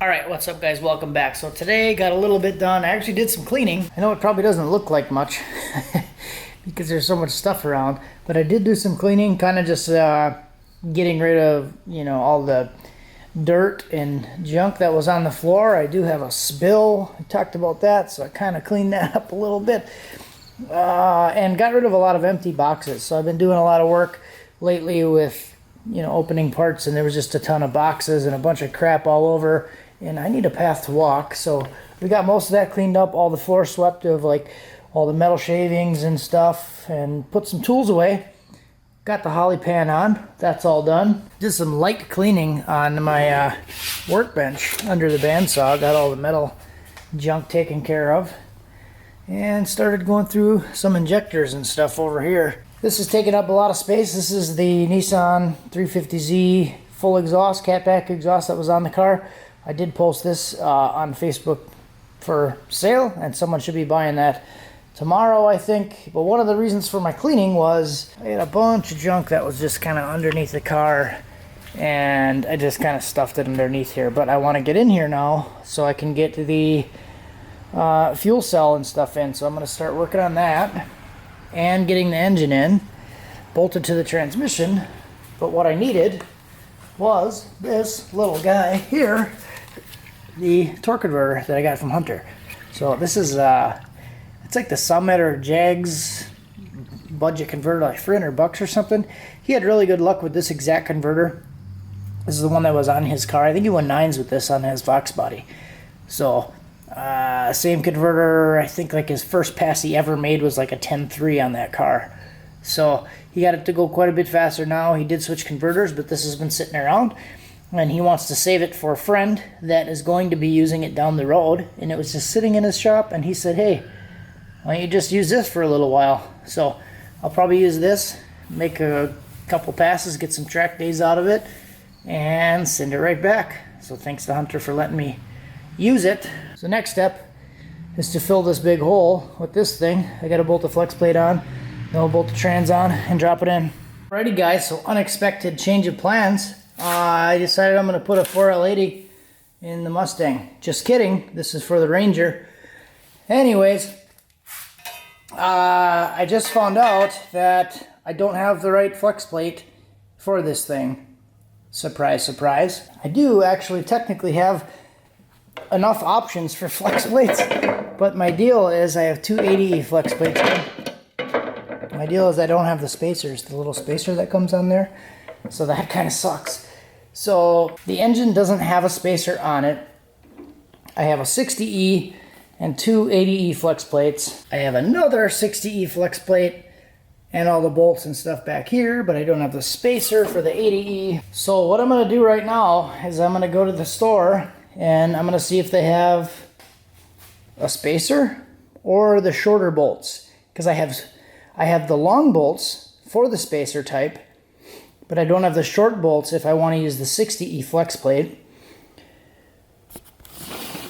Alright, what's up guys? Welcome back. So today got a little bit done. I actually did some cleaning. I know it probably doesn't look like much because there's so much stuff around, but I did do some cleaning, kind of just getting rid of, all the dirt and junk that was on the floor. I do have a spill. I talked about that, so I kind of cleaned that up a little bit and got rid of a lot of empty boxes. So I've been doing a lot of work lately with opening parts, and there was just a ton of boxes and a bunch of crap all over, and I need a path to walk. So we got most of that cleaned up, all the floor swept of like all the metal shavings and stuff, and put some tools away. Got the holly pan on, that's all done. Did some light cleaning on my workbench under the bandsaw, got all the metal junk taken care of, and started going through some injectors and stuff over here. This is taking up a lot of space. This is the Nissan 350Z full exhaust, catback exhaust that was on the car. I did post this on Facebook for sale, and someone should be buying that tomorrow, I think. But one of the reasons for my cleaning was I had a bunch of junk that was just kind of underneath the car, and I just kind of stuffed it underneath here. But I want to get in here now so I can get the fuel cell and stuff in. So I'm going to start working on that and getting the engine in, bolted to the transmission. But what I needed was this little guy here, the torque converter that I got from Hunter. So this is it's like the Summit or Jags budget converter, like $300 or something. He had really good luck with this exact converter. This is the one that was on his car. I think he won 9s with this on his Fox body. So same converter. I think like his first pass he ever made was like a 10.3 on that car. So he got it to go quite a bit faster now. He did switch converters, but this has been sitting around, and he wants to save it for a friend that is going to be using it down the road. And it was just sitting in his shop, and he said, hey, why don't you just use this for a little while? So I'll probably use this, make a couple passes, get some track days out of it, and send it right back. So thanks to Hunter for letting me use it. So next step is to fill this big hole with this thing. I got to bolt the flex plate on, then I'll bolt the trans on and drop it in. Alrighty guys, so unexpected change of plans. I decided I'm going to put a 4L80 in the Mustang. Just kidding, this is for the Ranger. Anyways, I just found out that I don't have the right flex plate for this thing. Surprise, surprise. I do actually technically have enough options for flex plates, but my deal is I have two 80E flex plates. My deal is I don't have the spacers, the little spacer that comes on there, so that kind of sucks. So the engine doesn't have a spacer on it. I have a 60E and two 80E flex plates. I have another 60E flex plate and all the bolts and stuff back here, but I don't have the spacer for the 80E. So what I'm going to do right now is I'm going to go to the store and I'm going to see if they have a spacer or the shorter bolts, because I have the long bolts for the spacer type, but I don't have the short bolts if I want to use the 60E flex plate.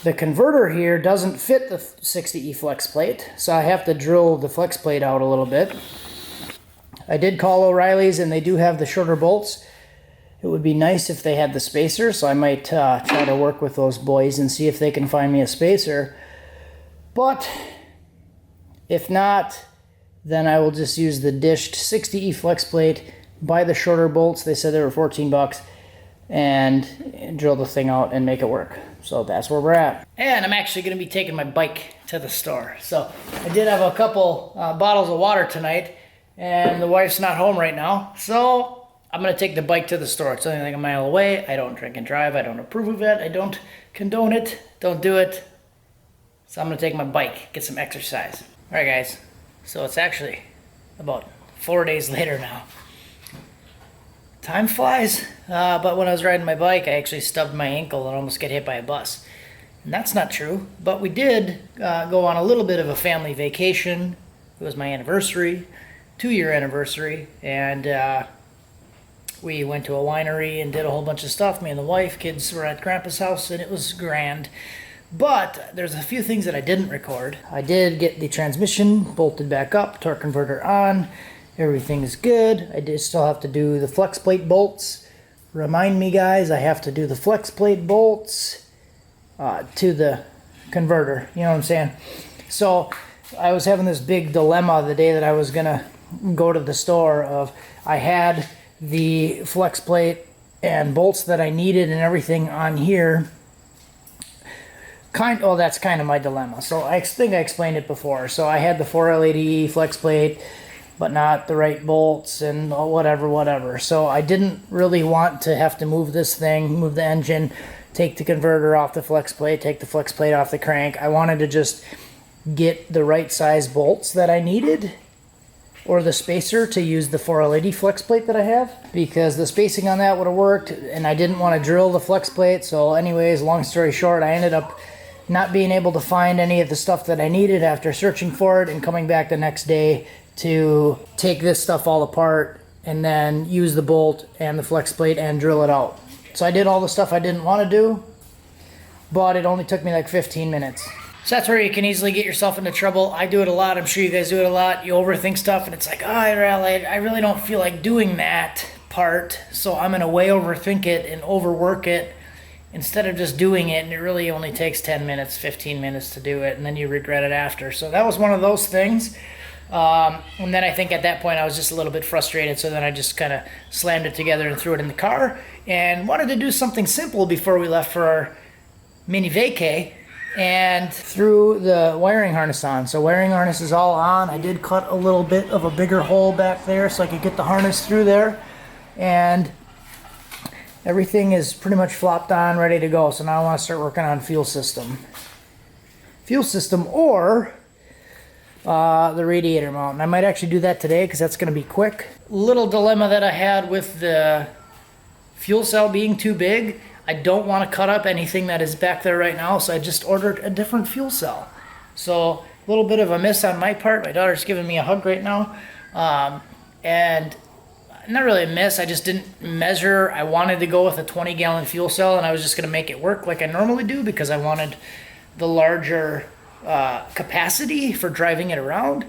The converter here doesn't fit the 60E flex plate, so I have to drill the flex plate out a little bit. I did call O'Reilly's and they do have the shorter bolts. It would be nice if they had the spacer, so I might try to work with those boys and see if they can find me a spacer. But if not, then I will just use the dished 60E flex plate, buy the shorter bolts, they said they were $14, and drill the thing out and make it work. So that's where we're at. And I'm actually going to be taking my bike to the store. So I did have a couple bottles of water tonight, and the wife's not home right now, so I'm going to take the bike to the store. It's only like a mile away. I don't drink and drive. I don't approve of it. I don't condone it. Don't do it. So I'm going to take my bike, get some exercise. All right, guys. So it's actually about 4 days later now. Time flies. But when I was riding my bike, I actually stubbed my ankle and almost got hit by a bus. And that's not true. But we did go on a little bit of a family vacation. It was my anniversary, 2-year anniversary. And we went to a winery and did a whole bunch of stuff. Me and the wife, kids were at Grandpa's house, and it was grand. But there's a few things that I didn't record. I did get the transmission bolted back up, torque converter on. Everything is good. I did still have to do the flex plate bolts. Remind me, guys, I have to do the flex plate bolts to the converter. You know what I'm saying? So I was having this big dilemma the day that I was gonna go to the store. Of I had the Flexplate and bolts that I needed and everything on here. That's kind of my dilemma. So I think I explained it before. So I had the 4L80E Flexplate, but not the right bolts and whatever. So I didn't really want to have to move this thing, move the engine, take the converter off the Flexplate, take the Flexplate off the crank. I wanted to just get the right size bolts that I needed, or the spacer to use the 4L80 Flexplate that I have, because the spacing on that would have worked, and I didn't want to drill the Flexplate. So anyways, long story short, I ended up not being able to find any of the stuff that I needed after searching for it, and coming back the next day to take this stuff all apart and then use the bolt and the Flexplate and drill it out. So I did all the stuff I didn't want to do, but it only took me like 15 minutes. So that's where you can easily get yourself into trouble. I do it a lot. I'm sure you guys do it a lot. You overthink stuff and it's like, oh, I really don't feel like doing that part, so I'm going to way overthink it and overwork it instead of just doing it, and it really only takes 10 minutes, 15 minutes to do it, and then you regret it after. So that was one of those things. And then I think at that point I was just a little bit frustrated, so then I just kind of slammed it together and threw it in the car and wanted to do something simple before we left for our mini vacay, and threw the wiring harness on. So wiring harness is all on. I did cut a little bit of a bigger hole back there so I could get the harness through there, and everything is pretty much flopped on, ready to go. So now I want to start working on fuel system or the radiator mount. And I might actually do that today because that's going to be quick. Little dilemma that I had with the fuel cell being too big. I don't want to cut up anything that is back there right now, so I just ordered a different fuel cell. So a little bit of a miss on my part. My daughter's giving me a hug right now. And not really a miss, I just didn't measure. I wanted to go with a 20-gallon fuel cell, and I was just going to make it work like I normally do because I wanted the larger capacity for driving it around.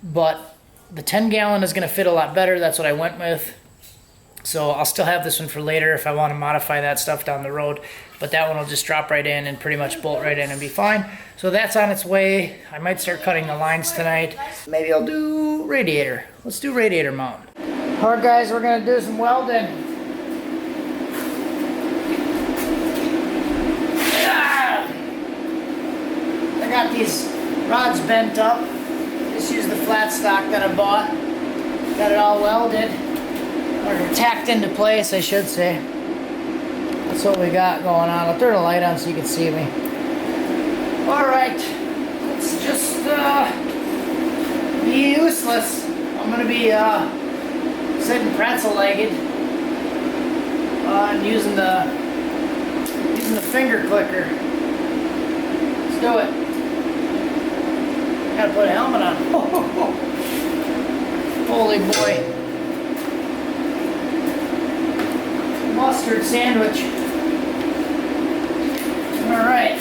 But the 10-gallon is going to fit a lot better. That's what I went with. So I'll still have this one for later if I want to modify that stuff down the road. But that one will just drop right in and pretty much bolt right in and be fine. So that's on its way. I might start cutting the lines tonight. Maybe I'll do radiator. Let's do radiator mount. Alright guys, we're going to do some welding. I got these rods bent up. Just used the flat stock that I bought. Got it all welded. Or tacked into place, I should say. That's what we got going on. I'll turn the light on so you can see me. Alright, let's just be useless. I'm going to be sitting pretzel-legged and using the finger clicker. Let's do it. Gotta put a helmet on. Holy boy. Mustard sandwich. Alright.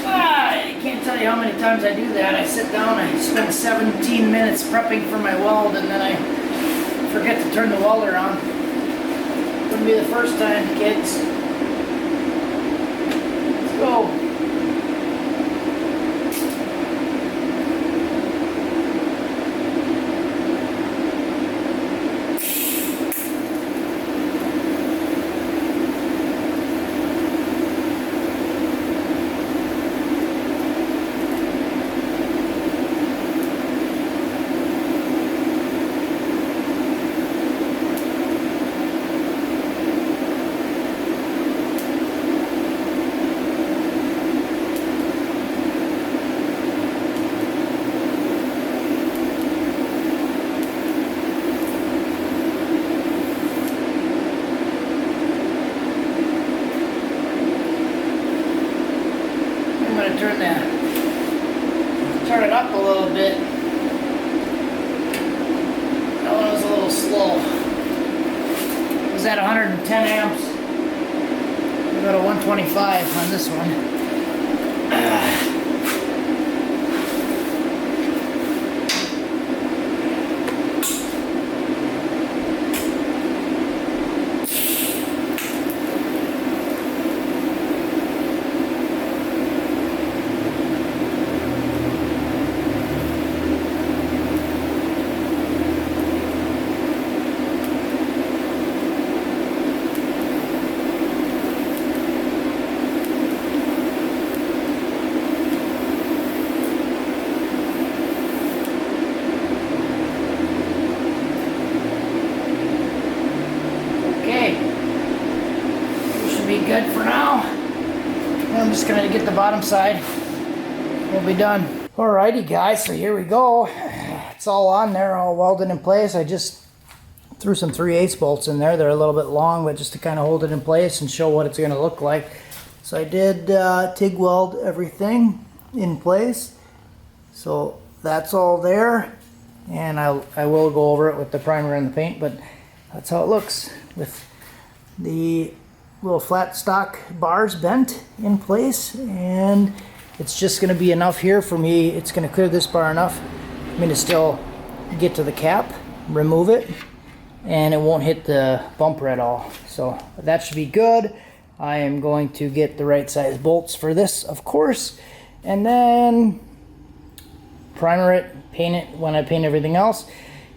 I can't tell you how many times I do that. I sit down, I spend 17 minutes prepping for my weld, and then I forget to turn the welder on. Wouldn't be the first time, kids. Let's go. Turn it up a little bit. That one was a little slow. It was at 110 amps. We go to 125 on this one. And I'm just gonna get the bottom side. We'll be done. Alrighty guys, so here we go. It's all on there, all welded in place. I just threw some 3/8 bolts in there. They're a little bit long, but just to kind of hold it in place and show what it's gonna look like. So I did TIG weld everything in place. So that's all there. And I will go over it with the primer and the paint, but that's how it looks with the little flat stock bars bent in place. And it's just going to be enough here for me. It's going to clear this bar enough for me to still get to the cap, remove it, and it won't hit the bumper at all. So that should be good. I am going to get the right size bolts for this, of course, and then primer it, paint it when I paint everything else,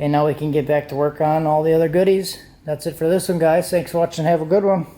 and now we can get back to work on all the other goodies. That's it for this one, guys. Thanks for watching. Have a good one.